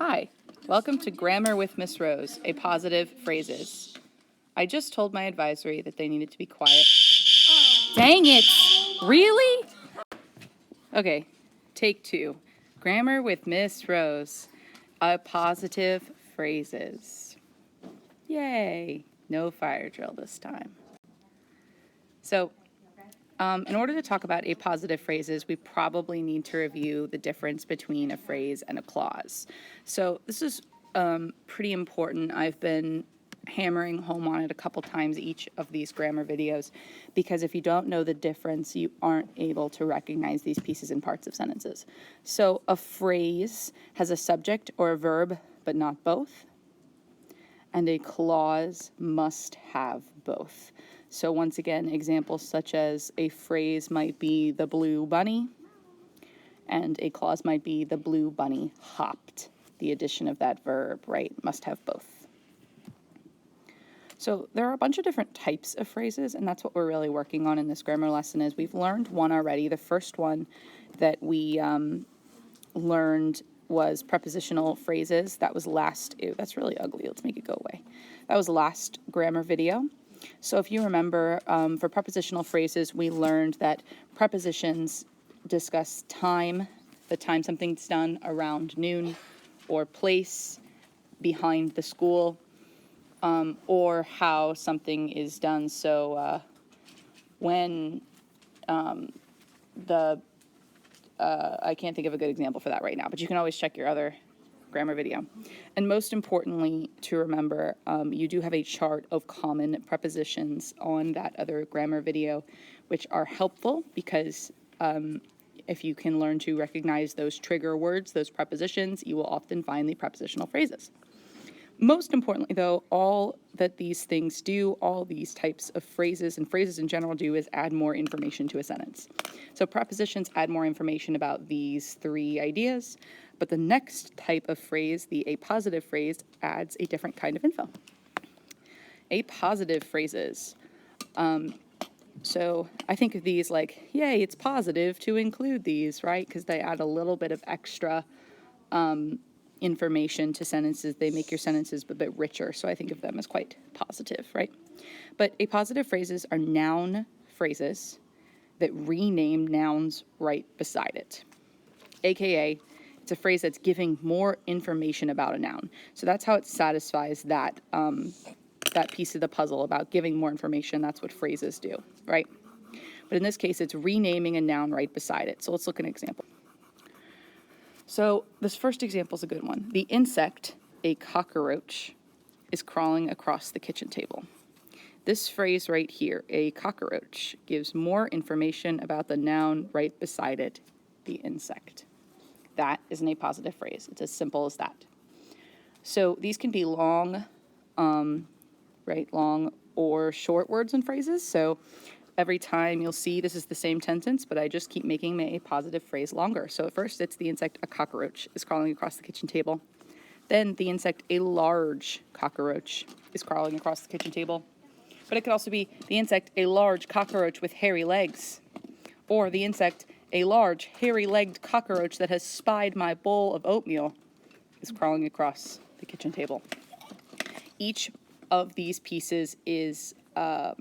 Hi, welcome to Grammar with Miss Rose, Appositive phrases. I just told my advisory that they needed to be quiet. Dang it! Really? Okay, take 2. Grammar with Miss Rose, Appositive phrases. Yay! No fire drill this time. So, in order to talk about appositive phrases, we probably need to review the difference between a phrase and a clause. So this is pretty important. I've been hammering home on it a couple times each of these grammar videos, because if you don't know the difference, you aren't able to recognize these pieces and parts of sentences. So a phrase has a subject or a verb, but not both, and a clause must have both. So once again, examples such as a phrase might be the blue bunny, and a clause might be the blue bunny hopped. The addition of that verb, right, must have both. So there are a bunch of different types of phrases, and that's what we're really working on in this grammar lesson. Is we've learned one already. The first one that we learned was prepositional phrases. That was last, ew, that's really ugly. Let's make it go away. That was last grammar video. So if you remember, for prepositional phrases, we learned that prepositions discuss time, the time something's done, around noon, or place, behind the school, or how something is done. So when I can't think of a good example for that right now, but you can always check your other grammar video. And most importantly, to remember, you do have a chart of common prepositions on that other grammar video, which are helpful because if you can learn to recognize those trigger words, those prepositions, you will often find the prepositional phrases. Most importantly, though, all that these things do, all these types of phrases and phrases in general do, is add more information to a sentence. So prepositions add more information about these 3 ideas, but the next type of phrase, the appositive phrase, adds a different kind of info. Appositive phrases. So I think of these like, yay, it's positive to include these, right? Because they add a little bit of extra information to sentences. They make your sentences a bit richer, so I think of them as quite positive, right? But appositive phrases are noun phrases that rename nouns right beside it. AKA, it's a phrase that's giving more information about a noun. So that's how it satisfies that, that piece of the puzzle about giving more information. That's what phrases do, right? But in this case, it's renaming a noun right beside it. So let's look at an example. So this first example is a good one. The insect, a cockroach, is crawling across the kitchen table. This phrase right here, a cockroach, gives more information about the noun right beside it, the insect. That is an appositive phrase. It's as simple as that. So these can be long, long or short words and phrases. So every time you'll see this is the same sentence, but I just keep making my appositive phrase longer. So at first it's the insect, a cockroach, is crawling across the kitchen table. Then the insect, a large cockroach, is crawling across the kitchen table. But it could also be the insect, a large cockroach with hairy legs. Or the insect, a large, hairy-legged cockroach that has spied my bowl of oatmeal, is crawling across the kitchen table. Each of these pieces is a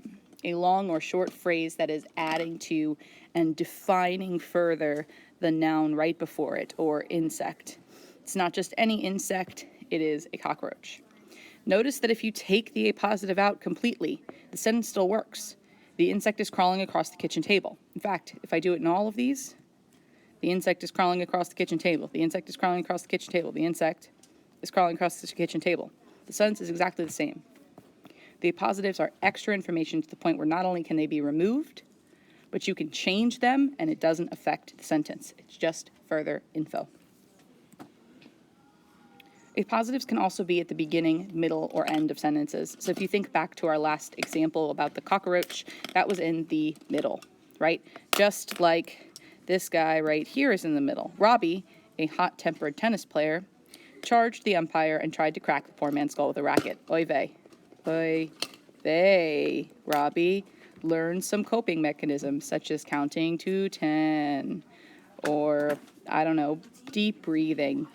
long or short phrase that is adding to and defining further the noun right before it, or insect. It's not just any insect, it is a cockroach. Notice that if you take the appositive out completely, the sentence still works. The insect is crawling across the kitchen table. In fact, if I do it in all of these, the insect is crawling across the kitchen table. The insect is crawling across the kitchen table. The insect is crawling across the kitchen table. The sentence is exactly the same. The appositives are extra information to the point where not only can they be removed, but you can change them and it doesn't affect the sentence. It's just further info. Appositives can also be at the beginning, middle, or end of sentences. So if you think back to our last example about the cockroach, that was in the middle, right? Just like this guy right here is in the middle. Robbie, a hot-tempered tennis player, charged the umpire and tried to crack the poor man's skull with a racket. Oy vey. Oy vey. Robbie learned some coping mechanisms, such as counting to 10, or, I don't know, deep breathing.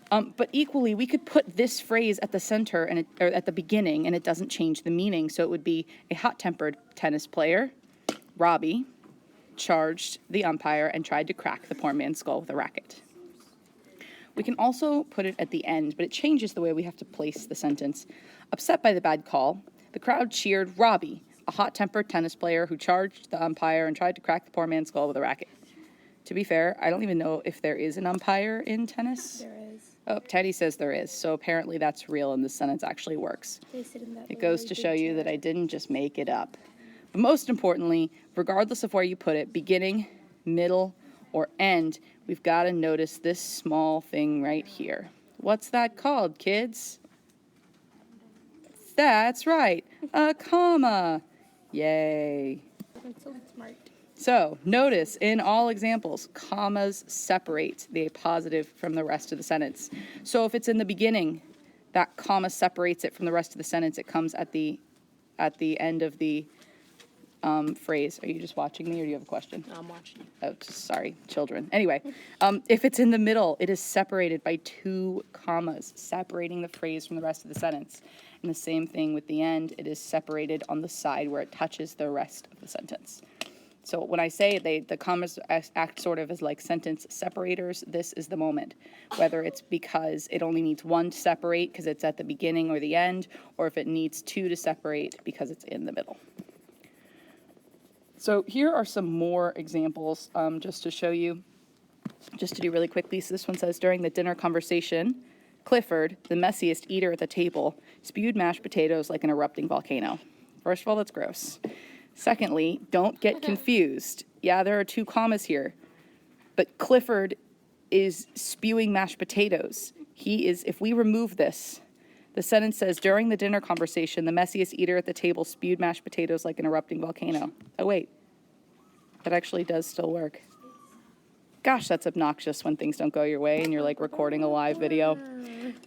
But equally, we could put this phrase at the center or at the beginning, and it doesn't change the meaning. So it would be a hot-tempered tennis player, Robbie, charged the umpire and tried to crack the poor man's skull with a racket. We can also put it at the end, but it changes the way we have to place the sentence. Upset by the bad call, the crowd cheered Robbie, a hot-tempered tennis player who charged the umpire and tried to crack the poor man's skull with a racket. To be fair, I don't even know if there is an umpire in tennis. There is. Oh, Teddy says there is, so apparently that's real and this sentence actually works. They sit in that It goes really to big show you chair. that I didn't just make it up. But most importantly, regardless of where you put it, beginning, middle, or end, we've got to notice this small thing right here. What's that called, kids? That's right, a comma. Yay. That's so smart. So notice in all examples, commas separate the appositive from the rest of the sentence. So if it's in the beginning, that comma separates it from the rest of the sentence. It comes at the end of the phrase. Are you just watching me or do you have a question? I'm watching you. Oh, sorry, children. Anyway, if it's in the middle, it is separated by 2 commas, separating the phrase from the rest of the sentence. And the same thing with the end, it is separated on the side where it touches the rest of the sentence. So when I say the commas act sort of as like sentence separators, this is the moment. Whether it's because it only needs 1 to separate because it's at the beginning or the end, or if it needs 2 to separate because it's in the middle. So here are some more examples just to show you, just to do really quickly. So this one says, during the dinner conversation, Clifford, the messiest eater at the table, spewed mashed potatoes like an erupting volcano. First of all, that's gross. Secondly, don't get confused. Yeah, there are 2 commas here, but Clifford is spewing mashed potatoes. He is, if we remove this, the sentence says, during the dinner conversation, the messiest eater at the table spewed mashed potatoes like an erupting volcano. Oh, wait. That actually does still work. Gosh, that's obnoxious when things don't go your way and you're like recording a live video.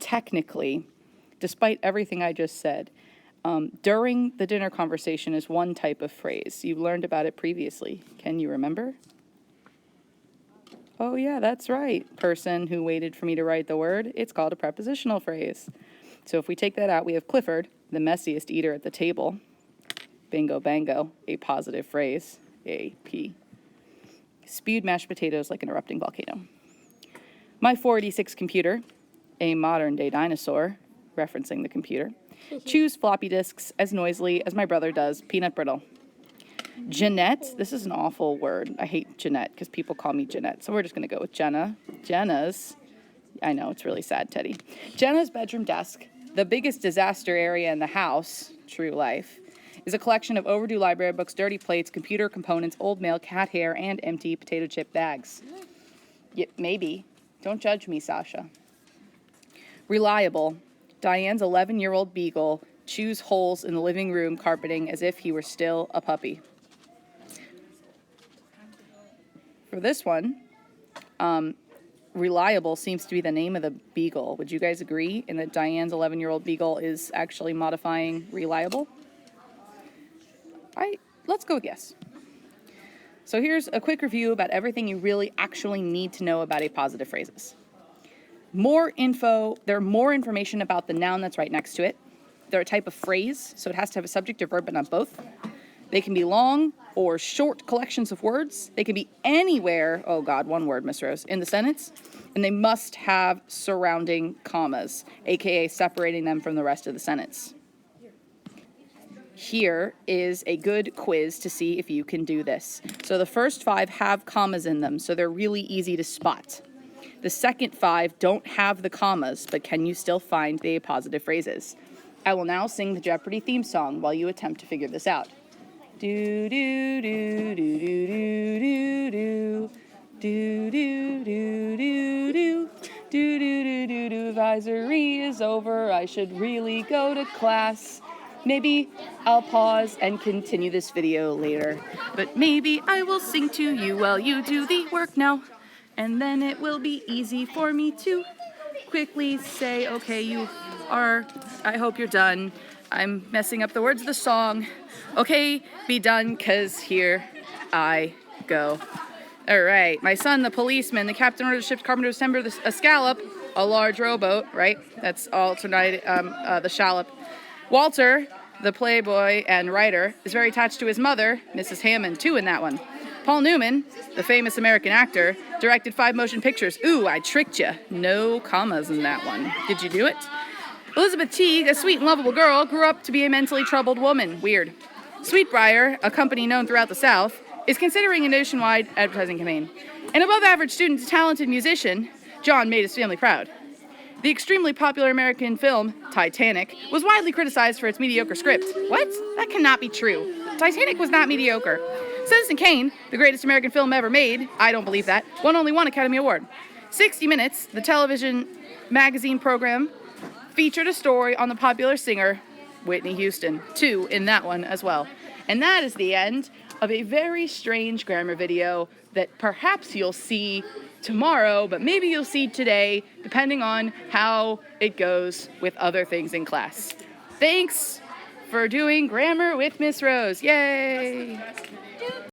Technically, despite everything I just said, during the dinner conversation is one type of phrase. You learned about it previously. Can you remember? Oh, yeah, that's right. Person who waited for me to write the word. It's called a prepositional phrase. So if we take that out, we have Clifford, the messiest eater at the table. Bingo, bango, a positive phrase, AP. Spewed mashed potatoes like an erupting volcano. My 486 computer, a modern-day dinosaur, referencing the computer, chews floppy disks as noisily as my brother does peanut brittle. Jeanette, this is an awful word. I hate Jeanette because people call me Jeanette, so we're just going to go with Jenna. Jenna's, I know, it's really sad, Teddy. Jenna's bedroom desk, the biggest disaster area in the house, true life, is a collection of overdue library books, dirty plates, computer components, old mail, cat hair, and empty potato chip bags. Yeah, maybe. Don't judge me, Sasha. Reliable. Diane's 11-year-old beagle chews holes in the living room carpeting as if he were still a puppy. For this one, Reliable seems to be the name of the beagle. Would you guys agree in that Diane's 11-year-old beagle is actually modifying reliable? Let's go with yes. So here's a quick review about everything you really actually need to know about appositive phrases. More information about the noun that's right next to it. They're a type of phrase, so it has to have a subject or verb, but not both. They can be long or short collections of words. They can be anywhere, oh God, one word, Miss Rose, in the sentence. And they must have surrounding commas, aka separating them from the rest of the sentence. Here is a good quiz to see if you can do this. So the first 5 have commas in them, so they're really easy to spot. The second 5 don't have the commas, but can you still find the appositive phrases? I will now sing the Jeopardy theme song while you attempt to figure this out. Do do do do do do do do do do do do do do do do do. Advisory is over. I should really go to class. Maybe I'll pause and continue this video later, but maybe I will sing to you while you do the work now, and then it will be easy for me to quickly say, okay, I hope you're done. I'm messing up the words of the song. Okay, be done, 'cause here I go. All right, my son, the policeman, the captain of the ship's carpenter, assembled a scallop. a large rowboat, right? That's alternate the shallop. Walter, the playboy and writer, is very attached to his mother, Mrs. Hammond, too, in that one. Paul Newman, the famous American actor, directed 5 motion pictures. Ooh, I tricked you. No commas in that one. Did you do it? Elizabeth Teague, a sweet and lovable girl, grew up to be a mentally troubled woman. Weird. Sweetbriar, a company known throughout the South, is considering a nationwide advertising campaign. An above-average student, talented musician, John made his family proud. The extremely popular American film, Titanic, was widely criticized for its mediocre script. What? That cannot be true. Titanic was not mediocre. Citizen Kane, the greatest American film ever made, I don't believe that, won only 1 Academy Award. 60 Minutes, the television magazine program, featured a story on the popular singer, Whitney Houston, 2 in that one as well. And that is the end of a very strange grammar video that perhaps you'll see tomorrow, but maybe you'll see today, depending on how it goes with other things in class. Thanks for doing grammar with Miss Rose. Yay!